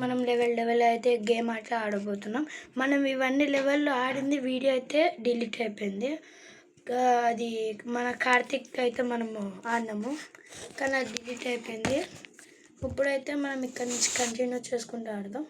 మనం లెవెల్ అయితే గేమ్ అయితే ఆడబోతున్నాం. మనం ఇవన్నీ లెవెల్లో ఆడింది వీడియో అయితే డిలీట్ అయిపోయింది. అది మన కార్తిక్ అయితే మనము ఆడినాము, కానీ అది డిలీట్ అయిపోయింది. ఇప్పుడైతే మనం ఇక్కడ నుంచి కంటిన్యూ చేసుకుంటూ ఆడదాం.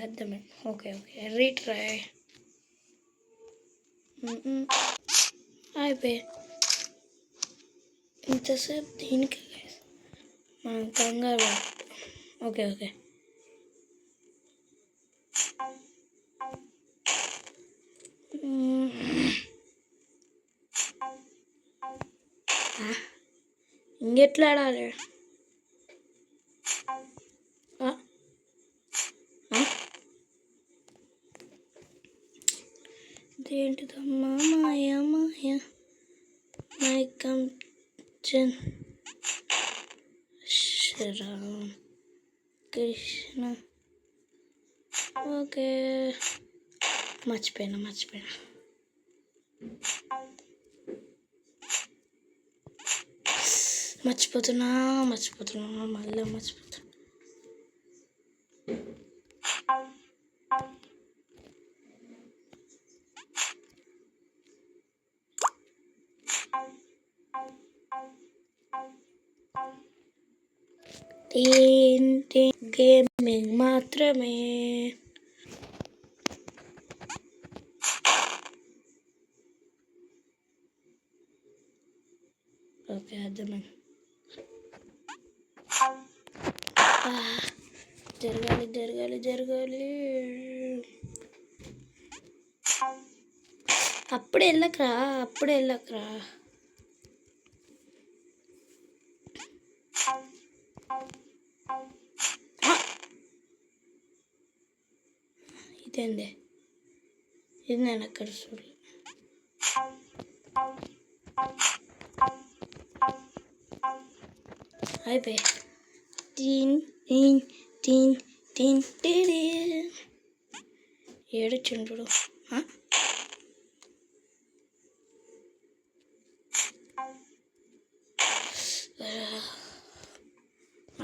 అర్థమైంది. ఓకే రీట్రై అయిపోయి ఇంతసేపు దీనికి మనం కంగారు. ఓకే ఇంకెట్లా ఆడాలి? ఏంటిదమ్మా మాయ మైకం శ్రీరామ్ కృష్ణ. ఓకే మర్చిపోయినా మర్చిపోతున్నా మళ్ళీ మర్చిపోతున్నా. గేమింగ్ మాత్రమే. ఓకే అర్థమైంది. జరగాలి. అప్పుడే వెళ్ళకరా. ఇదేంది? ఇది నేను అక్కడ చూడలే. అయిపోయి ఏడు చిండ్రుడు.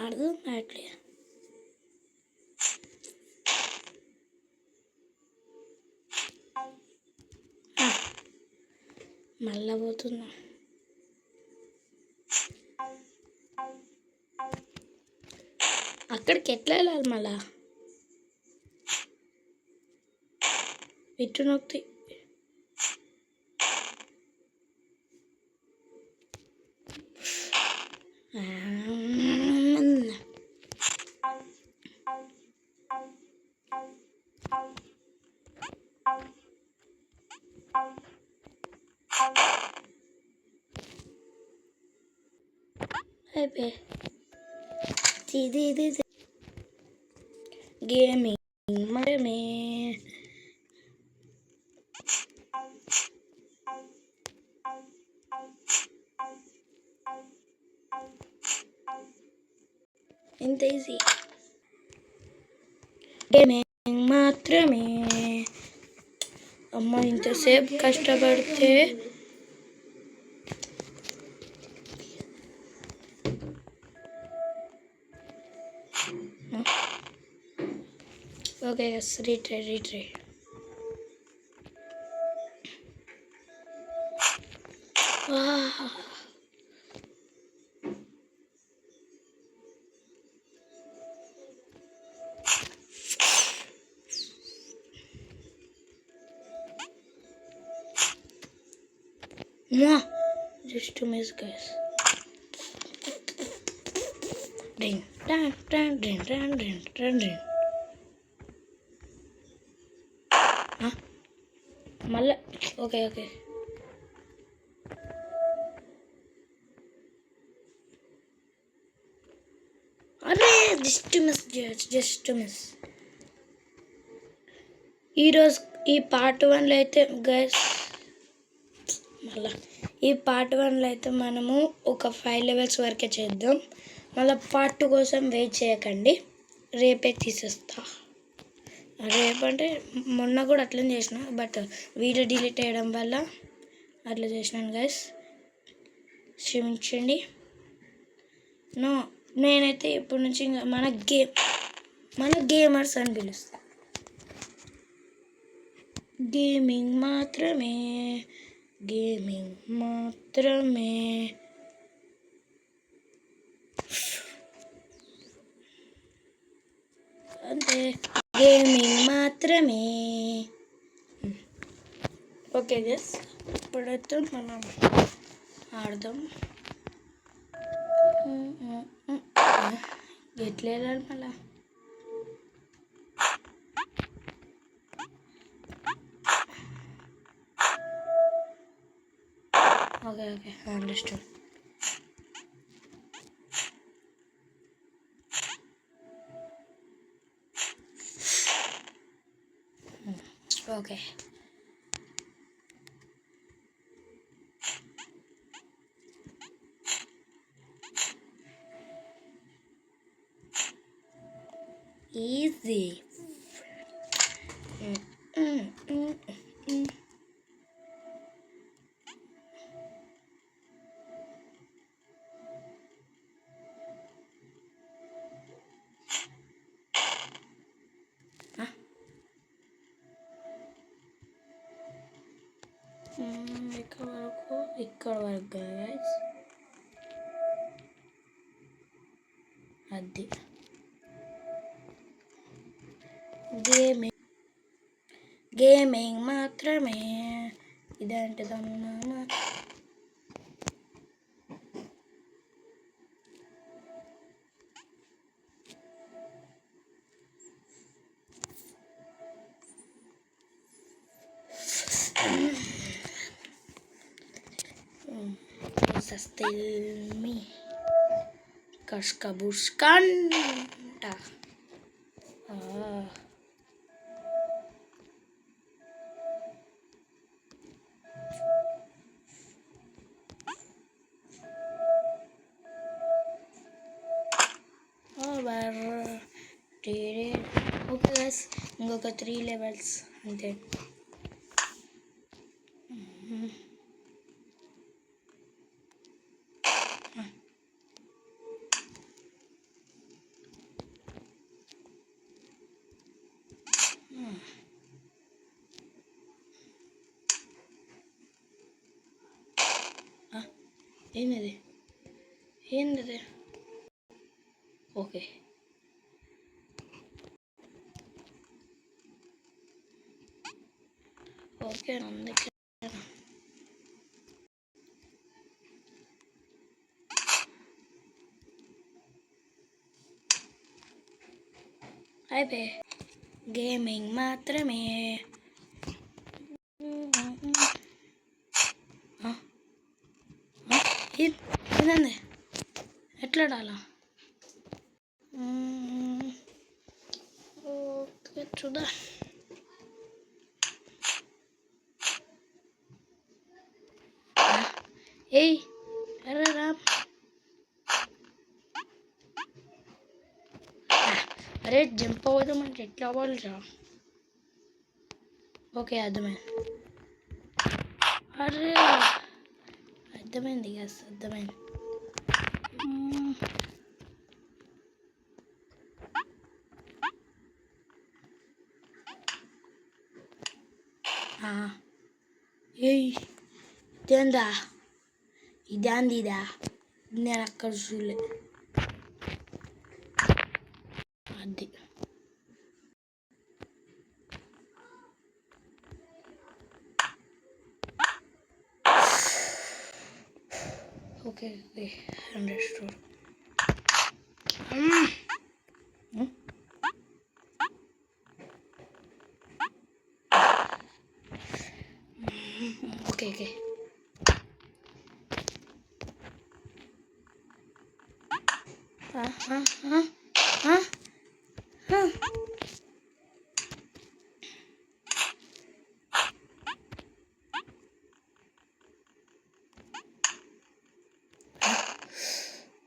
అర్థం కావట్లే. మళ్ళా పోతున్నా. అక్కడికి ఎట్లా వెళ్ళాలి మళ్ళా? ఇటు నొక్కి అయిపోయి గేమింగ్ మాత్రమే. ఇంత ఈజీ. గేమింగ్ మాత్రమే. అమ్మ ఇంతసేపు కష్టపడితే okay retry. Just to miss, guys. Ding. మళ్ళీ ఓకే అరే జస్ట్ మిస్. ఈరోజు ఈ పార్ట్ 1లో అయితే గైస్ మళ్ళీ ఈ పార్ట్ 1లో అయితే మనము ఒక 5 లెవెల్స్ వరకే చేద్దాం. మళ్ళీ పార్ట్ 2 కోసం వెయిట్ చేయకండి, రేపే తీసేస్తా. రేపంటే మొన్న కూడా అట్లనే చేసిన, బట్ వీడియో డిలీట్ చేయడం వల్ల అట్లా చేసినాను గైస్, క్షమించండి. నేనైతే ఇప్పటి నుంచి ఇంకా మన గేమర్స్ అని పిలుస్తా. గేమింగ్ మాత్రమే అంటే గేమింగ్ మాత్రమే. ఓకే గైస్, ఇప్పుడైతే మనం ఆడదాం. ఎట్లా వెళ్ళాలి మళ్ళా? Okay understand. Okay easy. ఇక్కడ వరకు గైస్, అది గేమింగ్ మాత్రమే. ఇదేంటిదన్నా Sastelmi Kaskabuskanta. ఓకే గైస్, ఇంకొక 3 లెవెల్స్ అంతే. ఏంది ఓకే ఓకే అందుకే అయిపోయి గేమింగ్ మాత్రమే. ఇదండి ఎట్లా ఆడాలా? ఓకే చూద్దా. ఏయ్ అరే రామ్, అరే జంప్ అవ్వదామంటే ఎట్లా అవ్వాలిరా? ఓకే అర్థమైంది. అరే అర్థమైంది గస్, అర్థమైంది. ఏయ్ ఇదేందా? ఇదా నేను అక్కడ చూలే. అది okay okay understood. Okay okay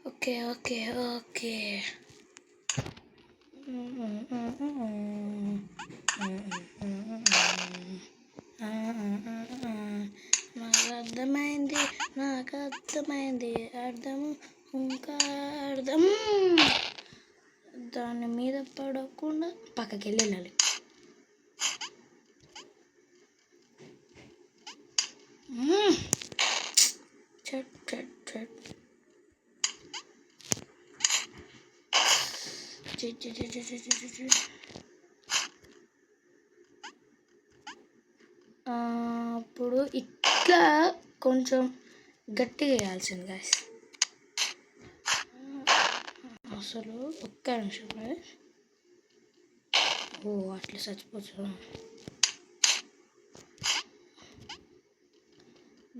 okay okay okay నాకు అర్థమైంది అర్థము ఇంకా అర్థం. దాని మీద పడకుండా పక్కకి వెళ్ళాలి. చట్ చట్ చట్ అప్పుడు ఇట్లా కొంచెం గట్టిగా వేయాల్సింది గాయస్. అసలు ఒక్క నిమిషం గాయస్. ఓ అట్లా చచ్చిపోవచ్చు.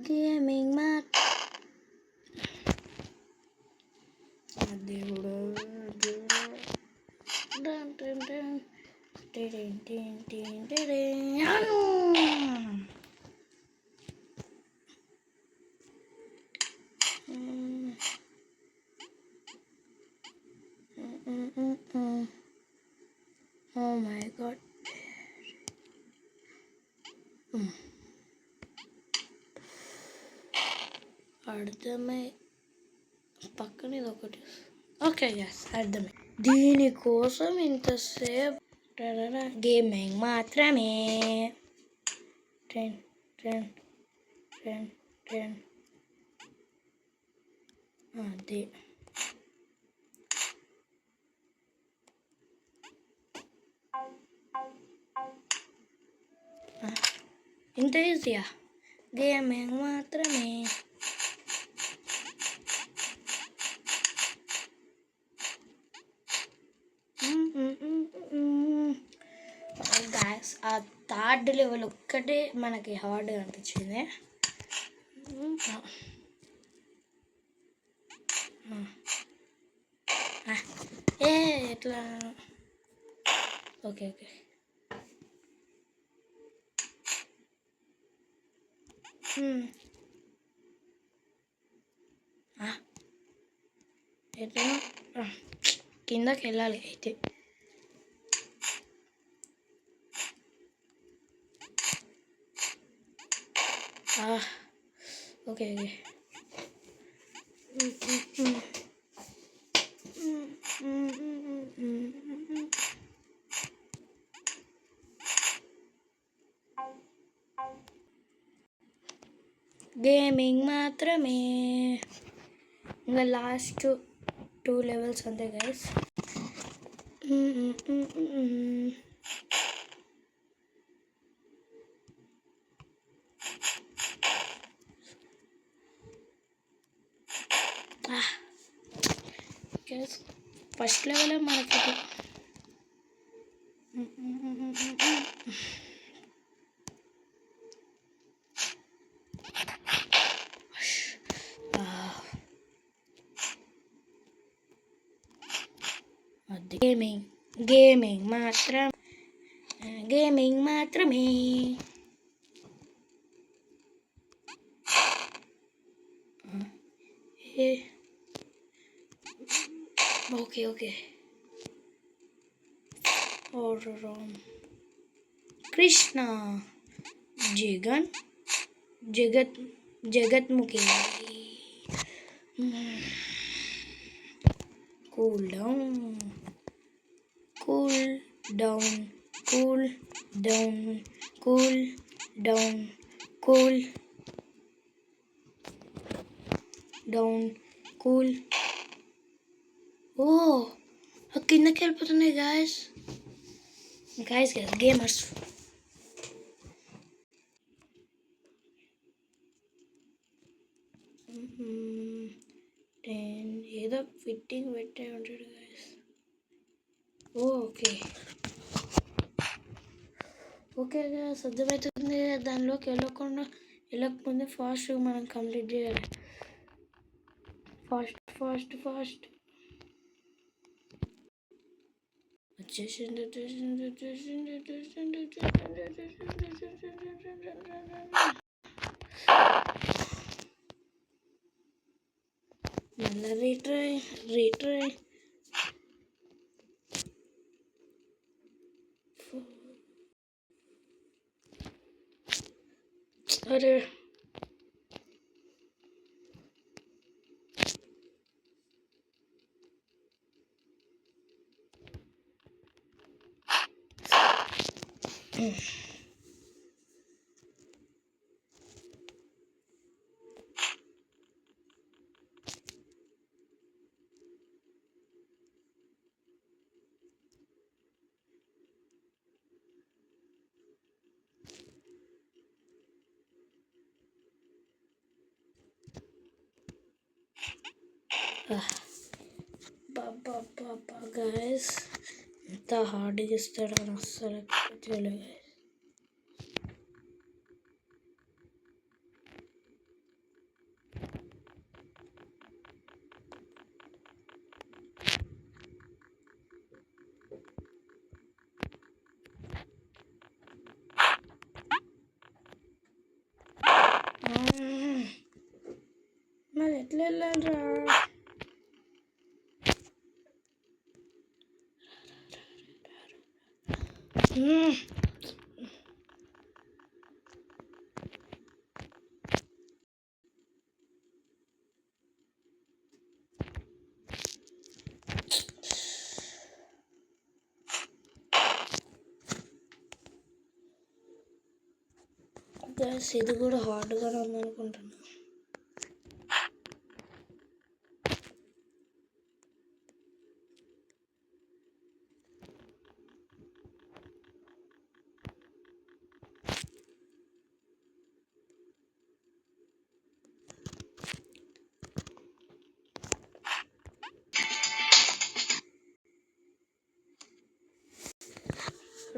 గేమింగ్ మ్యాట్ దేవుడు Oh my god. అర్థమై పక్కన ఇది ఒకటి. ఓకే గ్యాస్ అర్థమై. దీనికోసం ఇంతసేపు గేమింగ్ మాత్రమే. ట్రెన్ ట్రెన్ ట్రెన్ ట్రెన్ అదే ఇంత ఈజీయా? గేమింగ్ మాత్రమే. గ్యాస్ ఆ థర్డ్ లెవెల్ ఒక్కటే మనకి హార్డ్గా అనిపించింది. ఎట్లా? ఓకే ఓకే ఎట్లా కిందకి వెళ్ళాలి అయితే. ఓకే ఓకే గేమింగ్ మాత్రమే. ఇంకా లాస్ట్ 2 లెవెల్స్ అంతే గైస్. ఫస్ట్ లెవెల్ మనకి గేమింగ్ మాత్రమే. Okay okay Krishna Jagatmukhi. Cool down cool down cool down cool down cool down cool. ఓ కిందకి వెళ్ళిపోతున్నాయి గాయస్. Guys gamers. ఏదో ఫిట్టింగ్ పెట్టే ఉంటాడు గాయస్. ఓకే ఓకే గాయస్ అర్థమవుతుంది. దానిలోకి వెళ్ళకముందే ఫాస్ట్గా మనం కంప్లీట్ చేయాలి. ఫాస్ట్ మళ్ళీ రీట్రై అరే బాబా గైస్ ఎంత హార్డ్గా ఇస్తాడని అస్సలు ఎక్స్పెక్ట్ చేయలేదు. మరి ఎట్లా వెళ్ళాలిరా? గైస్ ఇది కూడా హార్డ్గానే ఉందనుకుంటున్నా.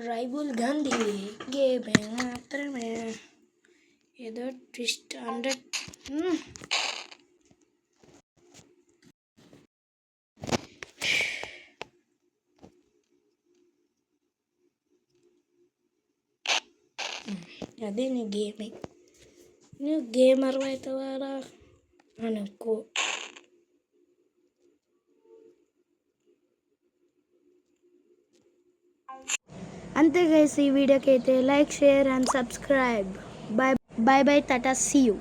రాహుల్ గాంధీ గేమే మాత్రమే ఏదో ట్విస్ట్ 100. అదే నీ గేమింగ్, నువ్వు గేమర్ అవుతావారా అనుకో. అంతే గైస్, ఈ వీడియోకి అయితే like, share and subscribe. Bye bye, tata, see you.